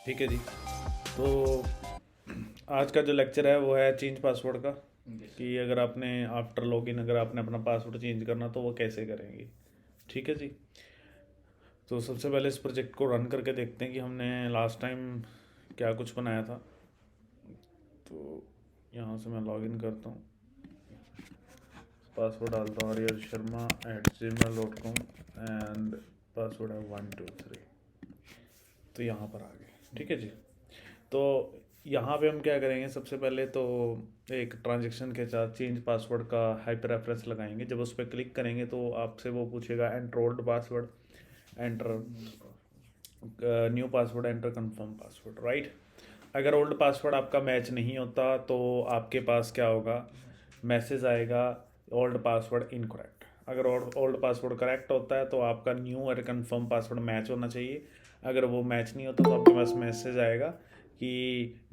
ठीक है जी। तो आज का जो लेक्चर है वो है चेंज पासवर्ड का, कि अगर आपने आफ्टर लॉगिन अगर आपने अपना पासवर्ड चेंज करना तो वो कैसे करेंगे। ठीक है जी। तो सबसे पहले इस प्रोजेक्ट को रन करके देखते हैं कि हमने लास्ट टाइम क्या कुछ बनाया था। तो यहाँ से मैं लॉगिन करता हूँ, पासवर्ड डालता हूँ aryansharma@gmail.com एंड पासवर्ड है 123। तो यहाँ पर आ गए। ठीक है जी। तो यहाँ पे हम क्या करेंगे, सबसे पहले तो एक ट्रांजेक्शन के साथ चेंज पासवर्ड का हाइपर रेफरेंस लगाएंगे। जब उस पर क्लिक करेंगे तो आपसे वो पूछेगा enter old password, enter new password, enter confirm password, right. अगर ओल्ड पासवर्ड आपका मैच नहीं होता तो आपके पास क्या होगा, मैसेज आएगा ओल्ड पासवर्ड इनकरेक्ट। अगर ओल्ड पासवर्ड करेक्ट होता है तो आपका न्यू और कंफर्म पासवर्ड मैच होना चाहिए। अगर वो मैच नहीं होता तो आपके पास मैसेज आएगा कि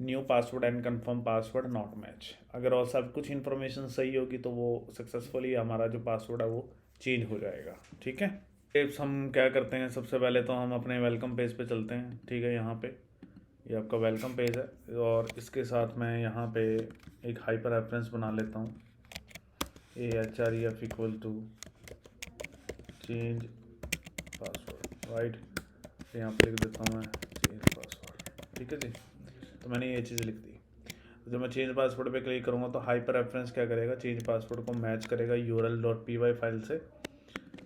new password and confirm password not match. अगर और सब कुछ इन्फॉर्मेशन सही होगी तो वो सक्सेसफुली हमारा जो पासवर्ड है वो चेंज हो जाएगा। ठीक है। टिप्स हम क्या करते हैं, सबसे पहले तो हम अपने वेलकम पेज पे चलते हैं। ठीक है, यहाँ पे ये आपका वेलकम पेज है और इसके साथ मैं यहाँ पे एक हाइपर रेफरेंस बना लेता हूँ, AHREF = चेंज पासवर्ड, राइट। यहाँ पे लिख देता हूँ मैं चेंज पासवर्ड। ठीक है जी। तो मैंने ये चीज़ लिख दी। तो जब मैं चेंज पासवर्ड पे क्लिक करूँगा तो हाइपर रेफरेंस क्या करेगा, चेंज पासवर्ड को मैच करेगा url.py फाइल से।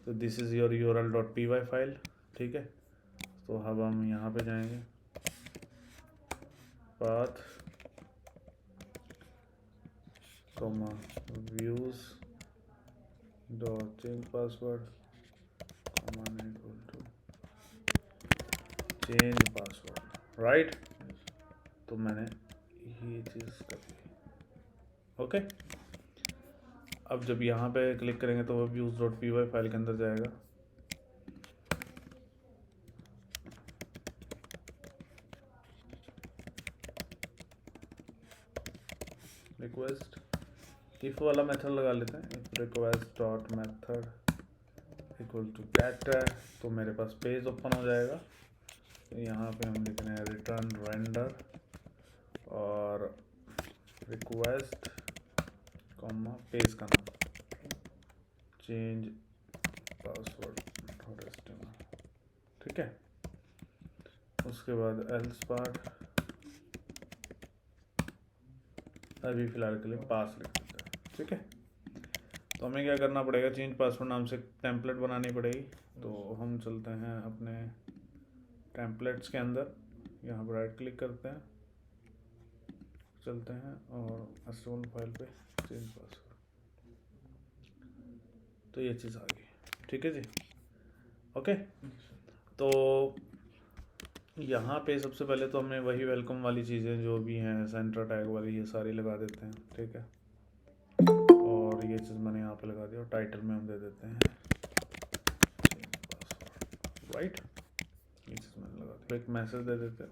तो this is your url.py file. ठीक है। तो अब हम यहाँ पे जाएंगे, path comma views dot change password comma equal to change password, right. तो मैंने ये चीज़ कर दी। ओके। अब जब यहाँ पे क्लिक करेंगे तो वो views.py फाइल के अंदर जाएगा। रिक्वेस्ट इफ वाला मेथड लगा लेते हैं, if request dot method equal to get है तो मेरे पास पेज ओपन हो जाएगा। तो यहाँ पे हम लिख रहे हैं रिटर्न रेंडर और रिक्वेस्ट कॉमा पेज का नाम चेंज पासवर्ड डॉट एचटीएमएल। ठीक है। उसके बाद एल्स पार्ट अभी फ़िलहाल के लिए पास लिख देते हैं। ठीक है। तो हमें क्या करना पड़ेगा, चेंज पासवर्ड नाम से टेम्पलेट बनानी पड़ेगी। तो हम चलते हैं अपने टेम्पलेट्स के अंदर, यहाँ पर राइट क्लिक करते हैं, चलते हैं और एसटीएमएल फाइल पे चेंज पासवर्ड। तो ये चीज़ आ गई। ठीक है जी। ओके। तो यहाँ पे सबसे पहले तो हमें वही वेलकम वाली चीज़ें जो भी हैं सेंटर टैग वाली ये सारी लगा देते हैं। ठीक है। और ये चीज़ मैंने यहाँ पे लगा दी और टाइटल में हम दे देते हैं राइट। ये चीज़ मैंने लगा दी। एक मैसेज दे देते हैं,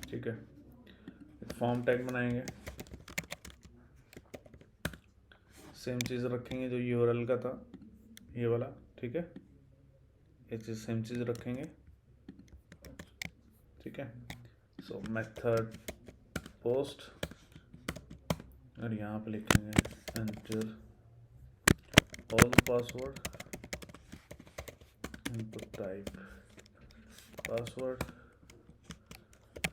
ठीक है। एक फॉर्म टैग बनाएंगे, सेम चीज़ रखेंगे जो यूआरएल का था ये वाला। ठीक है। ये चीज़ सेम चीज़ रखेंगे। ठीक है। सो मेथड पोस्ट और यहाँ पे लिखेंगे enter all password, input type password,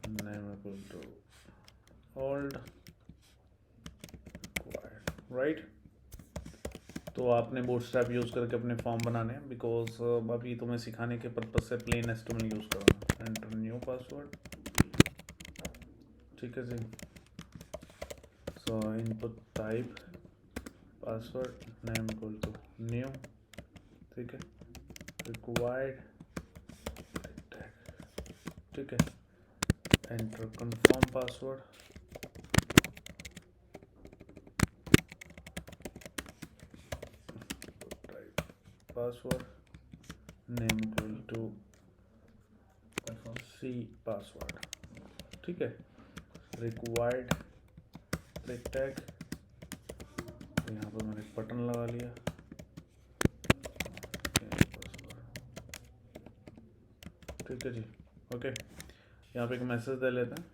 name equal to old, right. तो आपने बूटस्ट्रैप यूज़ करके अपने फॉर्म बनाने हैं, बिकॉज अभी तुम्हें सिखाने के पर्पज से प्लेन एचटीएमएल यूज़ करना। Enter new password. ठीक है जी। So input type password, name equal to new. ठीक है। रिक्वायर्ड, ठीक है। Enter confirm password, password, name equal to C password. ठीक है, रिक्वायर्ड ब्रेक टैग, तो यहाँ पर मैंने एक बटन लगा लिया, ठीक है जी। ओके, यहाँ पे एक मैसेज दे लेते हैं।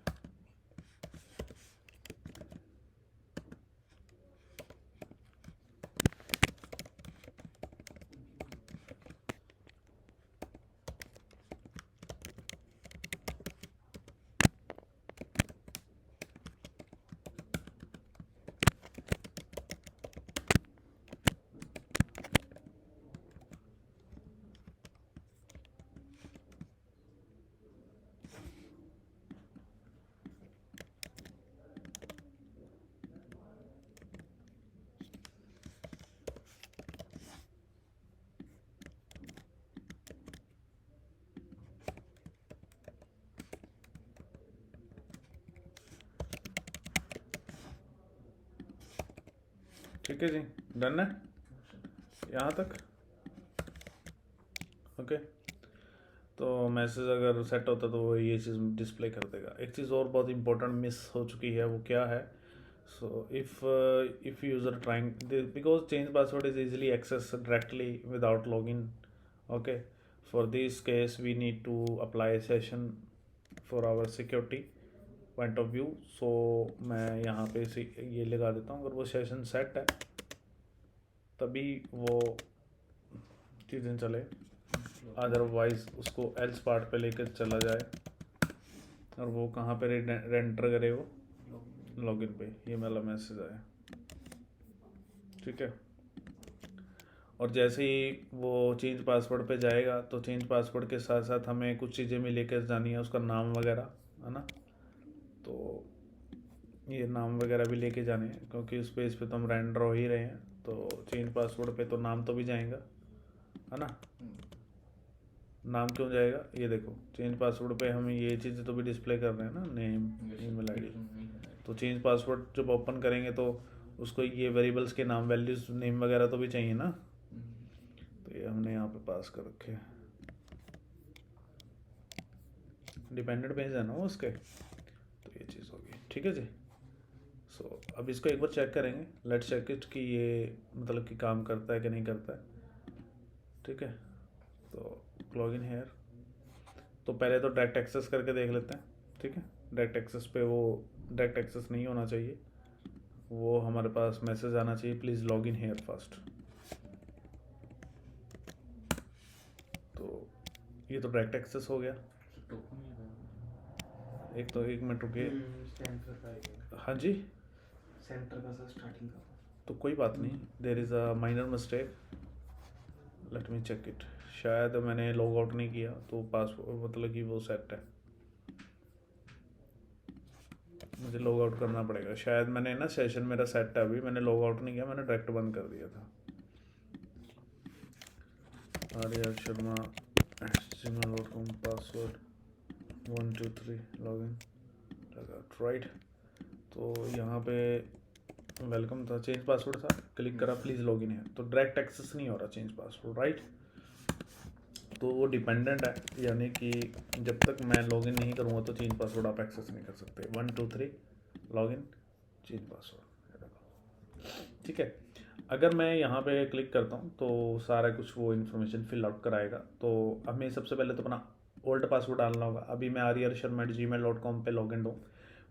ठीक है जी, डन है यहाँ तक। ओके, तो मैसेज अगर सेट होता तो वो ये चीज़ डिस्प्ले कर देगा। एक चीज़ और बहुत इंपॉर्टेंट मिस हो चुकी है, वो क्या है? So if user trying, because change password is easily access directly without login. Okay, for this case we need to apply session for our security point of view. So मैं यहाँ पे ये लगा देता हूँ, अगर वो सेशन सेट है तभी वो चीज़ें चले, अदरवाइज उसको एल्स पार्ट पे लेकर चला जाए और वो कहाँ पे रेंटर करे, वो लॉगिन पे ये वाला मैसेज आया, ठीक है। और जैसे ही वो चेंज पासवर्ड पे जाएगा तो चेंज पासवर्ड के साथ साथ हमें कुछ चीज़ें भी लेकर जानी है, उसका नाम वगैरह, है ना। तो ये नाम वगैरह भी लेके जाने हैं, क्योंकि उस पेज पे तो हम रेंडर हो ही रहे हैं, तो चेंज पासवर्ड पे तो नाम तो भी जाएगा, है ना। नाम क्यों जाएगा, ये देखो चेंज पासवर्ड पे हम ये चीज़ें तो भी डिस्प्ले कर रहे हैं ना, नेम, ईमेल आईडी। तो चेंज पासवर्ड जब ओपन करेंगे तो उसको ये वेरिएबल्स के नाम, वैल्यूज, नेम वगैरह तो भी चाहिए ना। तो ये हमने यहाँ पे पास कर रखे हैं, डिपेंडेंट पेज है ना वो उसके, तो ये चीज़ होगी, ठीक है जी। सो अब इसको एक बार चेक करेंगे, लेट्स चेक इट कि ये मतलब कि काम करता है कि नहीं करता है, ठीक है। तो लॉगिन हेयर, तो पहले तो डायरेक्ट एक्सेस करके देख लेते हैं, ठीक है। डायरेक्ट एक्सेस पे वो डायरेक्ट एक्सेस नहीं होना चाहिए, वो हमारे पास मैसेज आना चाहिए, प्लीज़ लॉगिन हेयर फर्स्ट। तो ये तो डायरेक्ट एक्सेस हो गया। एक मिनट रुकिए, हाँ जी, सेंटर का सर स्टार्टिंग का, तो कोई बात नहीं, there is a minor mistake, let me check it. शायद मैंने लॉग आउट नहीं किया तो पासवर्ड मतलब कि वो सेट है, मुझे लॉग आउट करना पड़ेगा। शायद मैंने ना, सेशन मेरा सेट है अभी, मैंने लॉग आउट नहीं किया, मैंने डायरेक्ट बंद कर दिया था। Arya Sharma @gmail.com, password 123, login right. तो यहाँ पे वेलकम था, चेंज पासवर्ड था, क्लिक करा प्लीज़ लॉगिन है, तो डायरेक्ट एक्सेस नहीं हो रहा चेंज पासवर्ड, राइट। तो वो डिपेंडेंट है, यानी कि जब तक मैं लॉगिन नहीं करूँगा तो चेंज पासवर्ड आप एक्सेस नहीं कर सकते। 1 2 3 लॉगिन, चेंज पासवर्ड, ठीक है। अगर मैं यहाँ पे क्लिक करता हूँ तो सारा कुछ वो इन्फॉर्मेशन फिल आउट कराएगा। तो हमें सबसे पहले तो अपना ओल्ड पासवर्ड डालना होगा। अभी मैं aryarshar@gmail.com पे लॉगिन हूँ।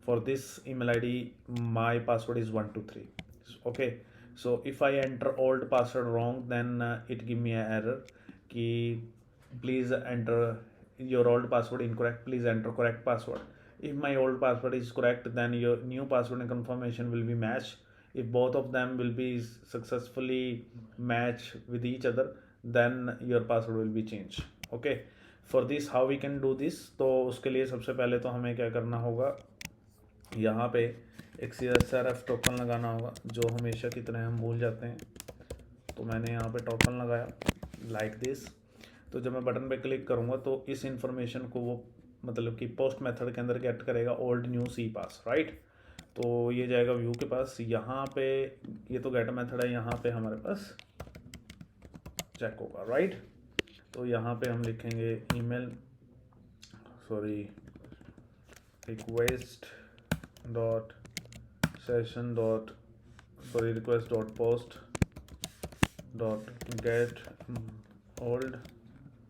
For this email ID my password is 1 2 3, okay. So if I enter old password wrong then it give me error कि please enter your old password incorrect, please enter correct password. If my old password is correct, then your new password and confirmation will be matched. If both of them will be successfully matched with each other, then your password will be changed, okay. For this how we can do this, तो उसके लिए सबसे पहले तो हमें क्या करना होगा, यहाँ पे एक CSRF टोकन लगाना होगा, जो हमेशा की तरह हम भूल जाते हैं। तो मैंने यहाँ पे टोकन लगाया लाइक दिस। तो जब मैं बटन पे क्लिक करूँगा तो इस इंफॉर्मेशन को वो मतलब कि पोस्ट मेथड के अंदर गेट करेगा, ओल्ड न्यू सी पास, राइट। तो ये जाएगा व्यू के पास, यहाँ पे ये तो गेट मेथड है, यहाँ पे हमारे पास चेक होगा, राइट। तो यहाँ पे हम लिखेंगे email, sorry request dot session dot request dot post dot get old,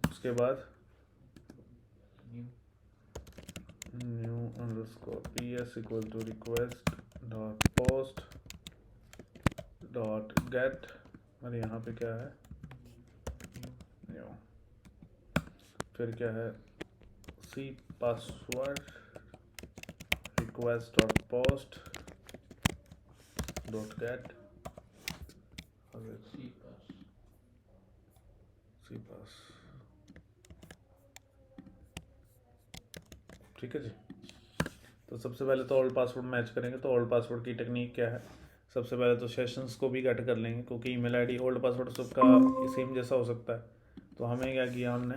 उसके बाद new underscore ps equal to request dot post dot get, और यहाँ पे क्या है new, फिर क्या है c password request dot post dot get, सी पास, ठीक है जी। तो सबसे पहले तो ओल्ड पासवर्ड मैच करेंगे। तो ओल्ड पासवर्ड की टेक्निक क्या है, सबसे पहले तो सेशंस को भी कट कर लेंगे, क्योंकि ईमेल आईडी ओल्ड पासवर्ड सबका सेम जैसा हो सकता है। तो हमें क्या किया हमने,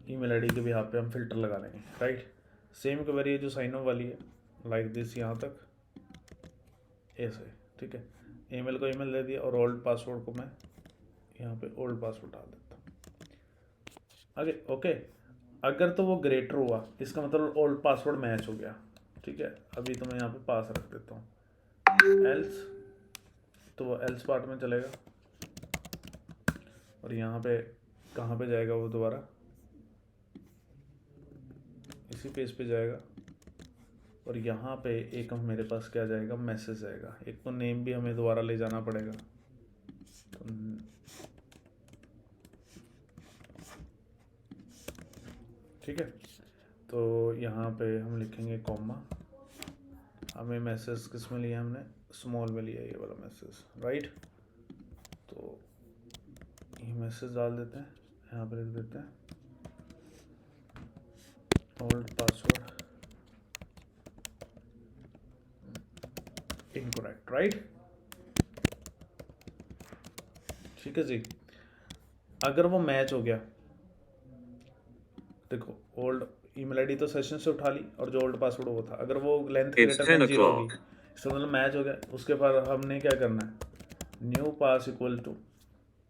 ईमेल आईडी के भी यहाँ पे हम फिल्टर लगा लेंगे, राइट। सेम क्वेरी है जो साइन अप वाली है, लाइक दिस, यहाँ तक ऐसे, ठीक है। ईमेल को ईमेल दे दिया और ओल्ड पासवर्ड को मैं यहाँ पे ओल्ड पासवर्ड डाल देता हूँ आगे, ओके। अगर तो वो ग्रेटर हुआ, इसका मतलब ओल्ड पासवर्ड मैच हो गया, ठीक है। अभी तो मैं यहाँ पे पास रख देता हूँ, एल्स, तो वो एल्स पार्ट में चलेगा, और यहाँ पे कहाँ पे जाएगा वो, दोबारा इसी पेज पे जाएगा, और यहाँ पे एक हम मेरे पास क्या जाएगा, मैसेज जाएगा। एक तो नेम भी हमें दोबारा ले जाना पड़ेगा, तो ठीक है। तो यहाँ पे हम लिखेंगे कॉमा, हमें मैसेज किस में लिया, हमने स्मॉल में लिया ये वाला मैसेज, राइट। तो ये मैसेज डाल देते हैं, यहाँ पे लिख देते हैं ओल्ड पासवर्ड इनकरेक्ट, राइट, ठीक है जी। अगर वो मैच हो गया, देखो ओल्ड ईमेल आईडी तो सेशन से उठा ली, और जो ओल्ड पासवर्ड वो था, अगर वो लेंथ ग्रेटर देन 0 होगी, इसका मतलब मैच हो गया। उसके बाद हमने क्या करना है, न्यू पास इक्वल टू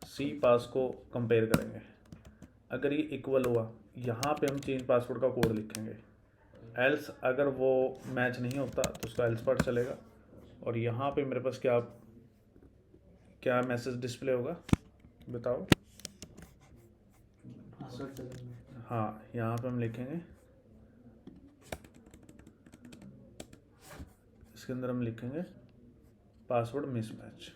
सी पास को कंपेयर करेंगे। अगर ये इक्वल हुआ, यहाँ पे हम चेंज पासवर्ड का कोड लिखेंगे। एल्स अगर वो मैच नहीं होता तो उसका एल्स पार्ट चलेगा, और यहाँ पे मेरे पास क्या क्या मैसेज डिस्प्ले होगा, बताओ। हाँ, यहाँ पे हम लिखेंगे, इसके अंदर हम लिखेंगे password mismatch,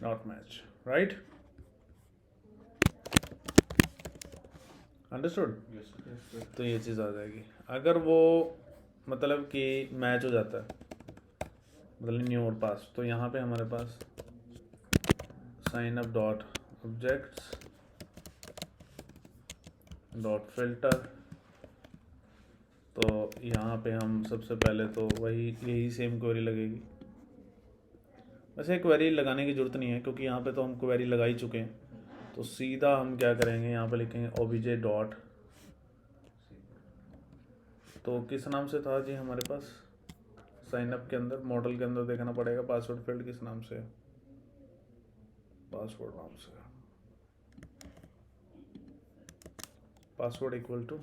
not match, right, understood. तो ये चीज़ आ जाएगी। अगर वो मतलब कि मैच हो जाता है, मतलब न्यू और पास, तो यहाँ पे हमारे पास sign up dot objects dot filter, तो यहाँ पे हम सबसे पहले तो यही सेम क्वेरी लगेगी। वैसे क्वेरी लगाने की ज़रूरत नहीं है, क्योंकि यहाँ पे तो हम क्वेरी लगा ही चुके हैं। तो सीधा हम क्या करेंगे, यहाँ पे लिखेंगे ओबीजे डॉट, तो किस नाम से था जी हमारे पास साइन अप के अंदर, मॉडल के अंदर देखना पड़ेगा पासवर्ड फील्ड किस नाम से, पासवर्ड नाम से, पासवर्ड इक्वल टू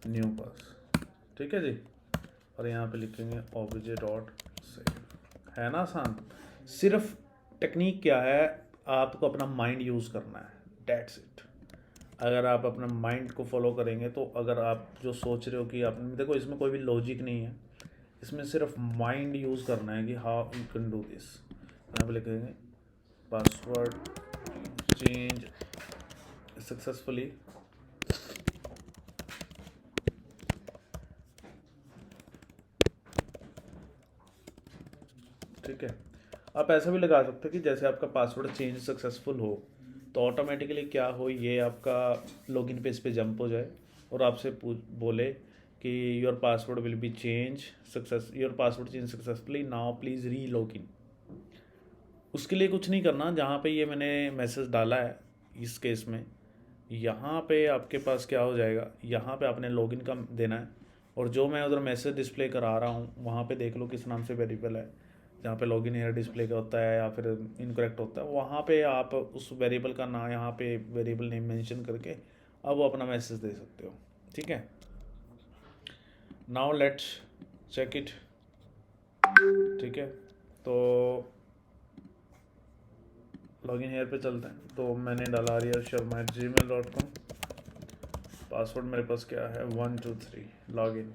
न्यू पास, ठीक है जी। और यहाँ पे लिखेंगे ओबीजे डॉट सेव, है ना आसान। सिर्फ टेक्निक क्या है, आपको अपना माइंड यूज़ करना है, डेट्स इट। अगर आप अपना माइंड को फॉलो करेंगे, तो अगर आप जो सोच रहे हो कि आप, देखो इसमें कोई भी लॉजिक नहीं है, इसमें सिर्फ माइंड यूज़ करना है कि how you can do this. यहाँ पे लिखेंगे पासवर्ड चेंज सक्सेसफुली, ठीक है। आप ऐसा भी लगा सकते हो कि जैसे आपका पासवर्ड चेंज सक्सेसफुल हो, तो ऑटोमेटिकली क्या हो, ये आपका लॉगिन पेज पे जंप हो जाए और आपसे बोले कि your password will be change your password change successfully, now please री लॉगिन। उसके लिए कुछ नहीं करना, जहाँ पे ये मैंने मैसेज डाला है इस केस में, यहाँ पे आपके पास क्या हो जाएगा, यहाँ पे आपने लॉगिन का देना है, और जो मैं उधर मैसेज डिस्प्ले करा रहा हूँ वहाँ पे देख लो किस नाम से वेरिएबल है, जहाँ पे लॉगिन हेयर डिस्प्ले का होता है या फिर इनकरेक्ट होता है, वहाँ पे आप उस वेरिएबल का नाम, यहाँ पे वेरिएबल नेम मेंशन करके अब वो अपना मैसेज दे सकते हो। ठीक है, नाउ लेट्स चेक इट। ठीक है, तो लॉगिन हेयर पे चलते हैं। तो मैंने डाला arya.sharma@gmail.com, पासवर्ड मेरे पास क्या है 123 लॉगिन।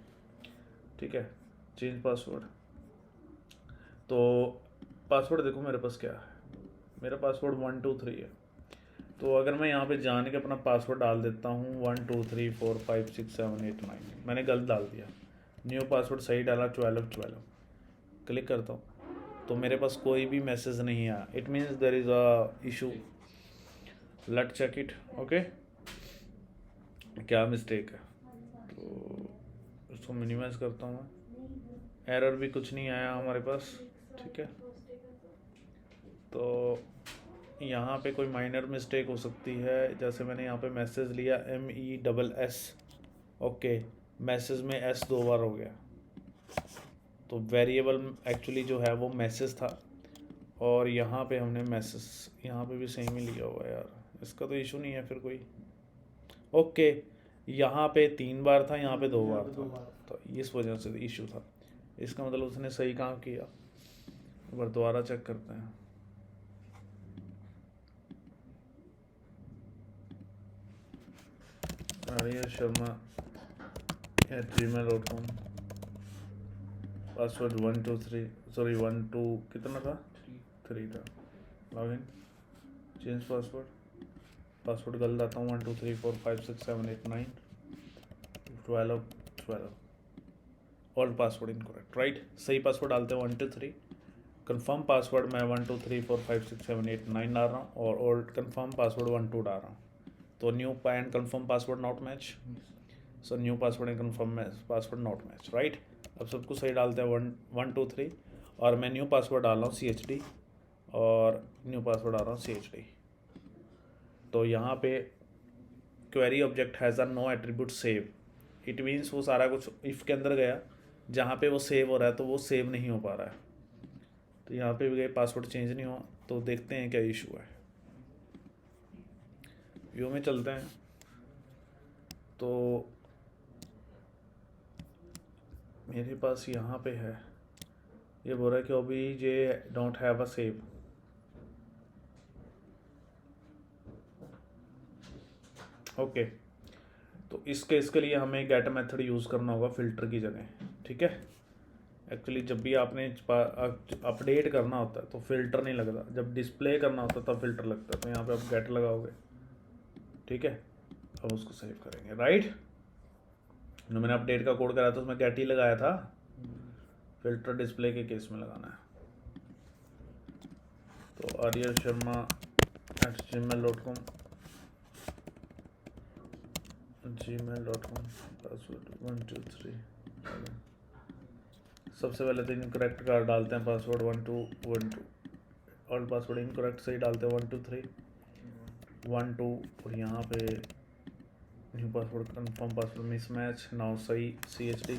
ठीक है, चेंज पासवर्ड। तो पासवर्ड देखो मेरे पास क्या है, मेरा पासवर्ड 123 है। तो अगर मैं यहाँ पे जान के अपना पासवर्ड डाल देता हूँ 123456789, मैंने गलत डाल दिया, न्यू पासवर्ड सही डाला 1212, क्लिक करता हूँ तो मेरे पास कोई भी मैसेज नहीं आया। It means there is a issue. Let check it. Okay, क्या मिस्टेक है, तो इसको मिनिमाइज करता हूँ मैं। एरर भी कुछ नहीं आया हमारे पास। ठीक है, तो यहाँ पे कोई माइनर मिस्टेक हो सकती है, जैसे मैंने यहाँ पे मैसेज लिया MESS, ओके, मैसेज में S 2 बार हो गया, तो वेरिएबल एक्चुअली जो है वो मैसेज था, और यहाँ पे हमने मैसेज यहाँ पे भी सेम ही लिया हुआ है यार, इसका तो इशू नहीं है फिर कोई। ओके, यहाँ पे 3 बार था, यहाँ पे 2 बार था, तो इस वजह से इशू था। इसका मतलब उसने सही काम किया। एक बार दोबारा चेक करते हैं। arya.sharma@gmail.com, पासवर्ड 123, सॉरी 12 कितना था, 3 था, लॉगिन, चेंज पासवर्ड, पासवर्ड गलत डालता हूँ 123456789 12 ऑल पासवर्ड इनकरेक्ट, राइट। सही पासवर्ड डालते हैं 123, कंफर्म पासवर्ड मैं 123456789 डाल रहा हूँ, और ओल्ड कंफर्म पासवर्ड 12 डाल रहा हूँ। तो new and confirm password not match, so new password and confirm password not match, right. अब सब कुछ सही डालते हैं 123, और मैं न्यू पासवर्ड डाल रहा हूँ CHD, और न्यू पासवर्ड डाल रहा हूँ CHD। तो यहाँ पे query object has a no attribute save, it means वो सारा कुछ इफ़ के अंदर गया, जहाँ पे वो सेव हो रहा है तो वो सेव नहीं हो पा रहा है। तो यहाँ पे भी गए, पासवर्ड चेंज नहीं हुआ, तो देखते हैं क्या इशू है। व्यू में चलते हैं, तो मेरे पास यहाँ पे है, ये बोल रहा है कि अभी ये don't have a save. Okay, तो इस केस के लिए हमें गेट मेथड यूज़ करना होगा फिल्टर की जगह। ठीक है, एक्चुअली जब भी आपने अपडेट करना होता है तो फिल्टर नहीं लगता, जब डिस्प्ले करना होता है तब फिल्टर लगता है। तो यहाँ पे आप गेट लगाओगे, ठीक है, अब उसको सेव करेंगे, राइट। जो मैंने अपडेट का कोड कराया था उसमें गेट ही लगाया था, फिल्टर डिस्प्ले के केस में लगाना है। तो arya.sharma@gmail.com, पासवर्ड 123। सबसे पहले तो इनकरेक्ट का डालते हैं पासवर्ड 1212, और पासवर्ड इनकरेक्ट सही डालते हैं 123 12, और यहाँ पे new password confirm password mismatch, now सही CHD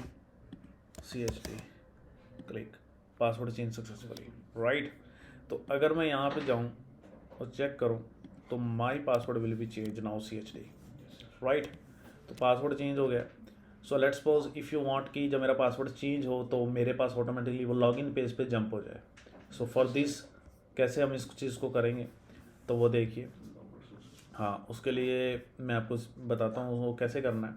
click, password change successfully, right. तो अगर मैं यहाँ पे जाऊँ और चेक करूँ तो माई password will be change now CHD, right. तो पासवर्ड चेंज हो गया। So let's suppose if you want कि जब मेरा पासवर्ड चेंज हो तो मेरे पास ऑटोमेटिकली वो लॉगिन पेज पे जंप हो जाए। सो फॉर दिस कैसे हम इस चीज़ को करेंगे, तो वो देखिए। हाँ, उसके लिए मैं आपको बताता हूँ वो कैसे करना है।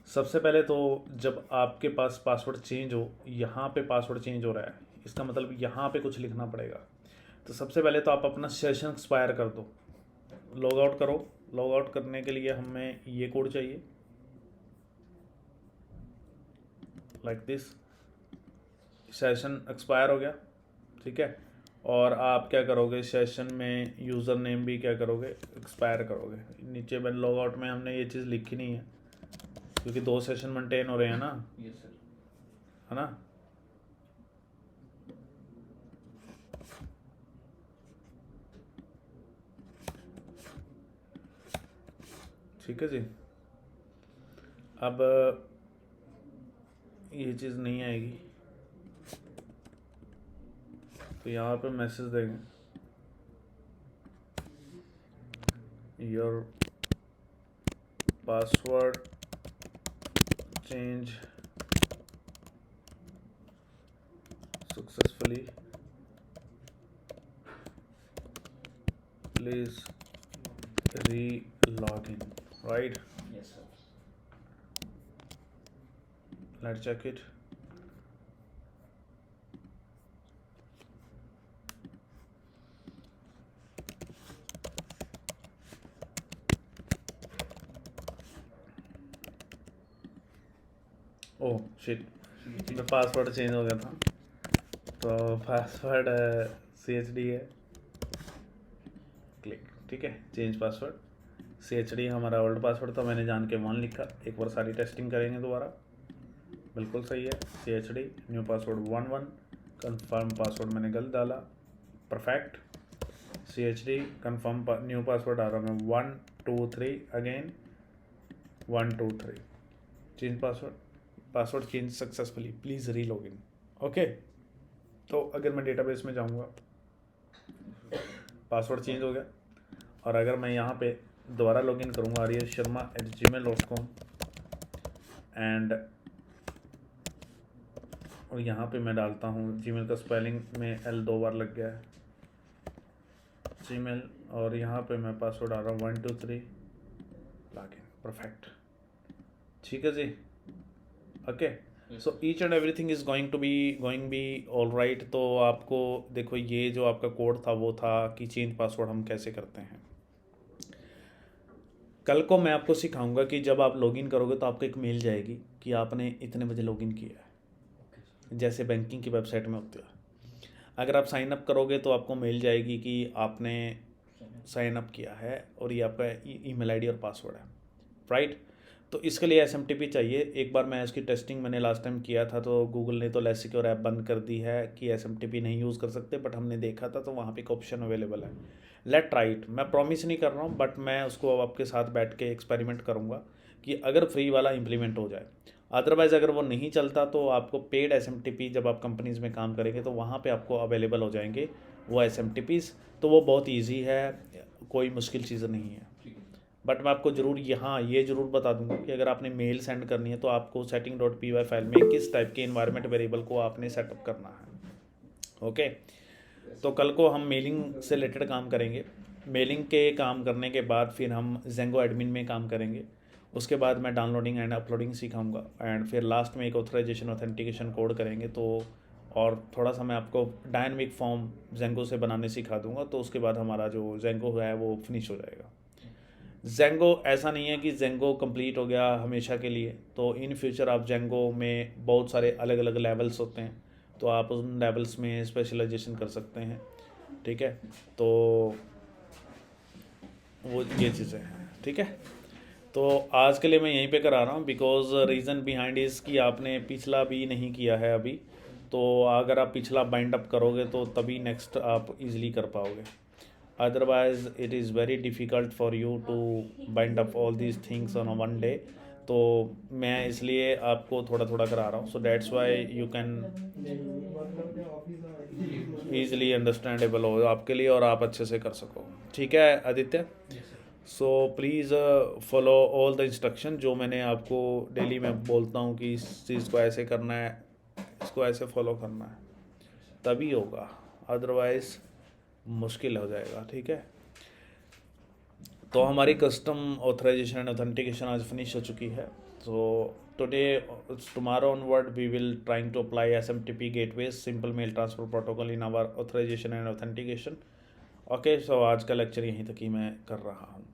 सबसे पहले तो जब आपके पास पासवर्ड चेंज हो, यहाँ पे पासवर्ड चेंज हो रहा है, इसका मतलब यहाँ पे कुछ लिखना पड़ेगा। तो सबसे पहले तो आप अपना सेशन एक्सपायर कर दो, लॉग आउट करो। लॉग आउट करने के लिए हमें ये कोड चाहिए, लाइक दिस, सेशन एक्सपायर हो गया, ठीक है। और आप क्या करोगे, सेशन में यूज़र नेम भी क्या करोगे, एक्सपायर करोगे। नीचे मैंने लॉग आउट में हमने ये चीज़ लिखी नहीं है, क्योंकि 2 सेशन मेंटेन हो रहे हैं ना, यस सर। है ना। ठीक है जी। अब ये चीज़ नहीं आएगी तो यहाँ पे मैसेज देंगे your password change successfully, please re log in, right? Yes, sir. Let's check it. Oh shit, मेरा पासवर्ड चेंज हो गया था। तो पासवर्ड CHD है, क्लिक, ठीक है। चेंज पासवर्ड CHD हमारा ओल्ड पासवर्ड था, मैंने जान के 1 लिखा। एक बार सारी टेस्टिंग करेंगे दोबारा, बिल्कुल सही है। CHD new password 11, confirm password मैंने गलत डाला, perfect. CHD confirm new password आ रहा है 1 2 3 again 1 2 3, change password change successfully, please re log in. Okay, तो अगर मैं डेटाबेस में जाऊंगा, पासवर्ड चेंज हो गया, और अगर मैं यहाँ पे दोबारा लॉगिन करूँगा ariyasharma@gmail.com एंड और यहाँ पे मैं डालता हूँ जीमेल का स्पेलिंग में L 2 बार लग गया है, जीमेल, और यहाँ पे मैं पासवर्ड आ रहा हूँ 1 2 3 लॉगिन, परफेक्ट, ठीक है जी। Okay, so each and everything is going be all right. तो आपको देखो, ये जो आपका कोड था वो था कि चेंज पासवर्ड हम कैसे करते हैं। कल को मैं आपको सिखाऊंगा कि जब आप लॉगिन करोगे तो आपको एक मेल जाएगी कि आपने इतने बजे लॉगिन किया है, जैसे बैंकिंग की वेबसाइट में होती है। अगर आप साइन अप करोगे तो आपको मेल जाएगी कि आपने साइन अप किया है और ये आपका ईमेल आईडी और पासवर्ड है, राइट? तो इसके लिए SMTP चाहिए। एक बार मैं इसकी टेस्टिंग मैंने लास्ट टाइम किया था, तो गूगल ने तो लेस सिक्योर ऐप बंद कर दी है कि SMTP नहीं यूज़ कर सकते, बट हमने देखा था तो वहाँ पे एक ऑप्शन अवेलेबल है। Late try it. मैं प्रॉमिस नहीं कर रहा हूँ, बट मैं उसको आपके साथ बैठ के एक्सपेरिमेंट करूँगा कि अगर फ्री वाला इम्प्लीमेंट हो जाए। अदरवाइज़ अगर वो नहीं चलता तो आपको पेड SMTP जब आप कंपनीज़ में काम करेंगे तो वहाँ पे आपको अवेलेबल हो जाएंगे वो SMTPs। तो वो बहुत ईजी है, कोई मुश्किल चीज़ नहीं है। बट मैं आपको ज़रूर यहाँ ये ज़रूर बता दूंगा कि अगर आपने मेल सेंड करनी है तो आपको setting.py फाइल में किस टाइप के इन्वायरमेंट वेरिएबल को आपने सेटअप करना है। ओके, तो कल को हम मेलिंग से रिलेटेड काम करेंगे। मेलिंग के काम करने के बाद फिर हम Zengo एडमिन में काम करेंगे। उसके बाद मैं डाउनलोडिंग एंड अपलोडिंग सिखाऊंगा, एंड फिर लास्ट में एक ऑथराइजेशन ऑथेंटिकेशन कोड करेंगे। तो और थोड़ा सा मैं आपको डायनामिक फॉर्म Zengo से बनाने सिखा दूंगा। तो उसके बाद हमारा जो Zengo है वो फिनिश हो जाएगा। Zengo ऐसा नहीं है कि Zengo कंप्लीट हो गया हमेशा के लिए। तो इन फ्यूचर आप Zengo में बहुत सारे अलग अलग लेवल्स होते हैं, तो आप उन लेवल्स में स्पेशलाइजेशन कर सकते हैं, ठीक है। तो वो ये चीज़ें हैं, ठीक है। तो आज के लिए मैं यहीं पे करा रहा हूँ, बिकॉज रीज़न बिहाइंड इज़ कि आपने पिछला भी नहीं किया है अभी। तो अगर आप पिछला बाइंड अप करोगे तो तभी नेक्स्ट आप इजीली कर पाओगे। otherwise it is very difficult for you to bind up all these things on a one day। तो मैं इसलिए आपको थोड़ा थोड़ा करा रहा हूँ, so that's why you can easily understandable हो आपके लिए और आप अच्छे से कर सको, ठीक है Aditya? So please follow all the instruction जो मैंने आपको डेली में बोलता हूँ कि इस चीज़ को ऐसे करना है, इसको ऐसे फॉलो करना है, तभी होगा, अदरवाइज़ मुश्किल हो जाएगा, ठीक है। तो हमारी कस्टम ऑथराइजेशन एंड ऑथेंटिकेशन आज फिनिश हो चुकी है। तो today tomorrow onward we will trying to apply SMTP gateways simple mail transfer protocol in our authorization and authentication. Okay, so आज का लेक्चर यहीं तक ही मैं कर रहा हूँ।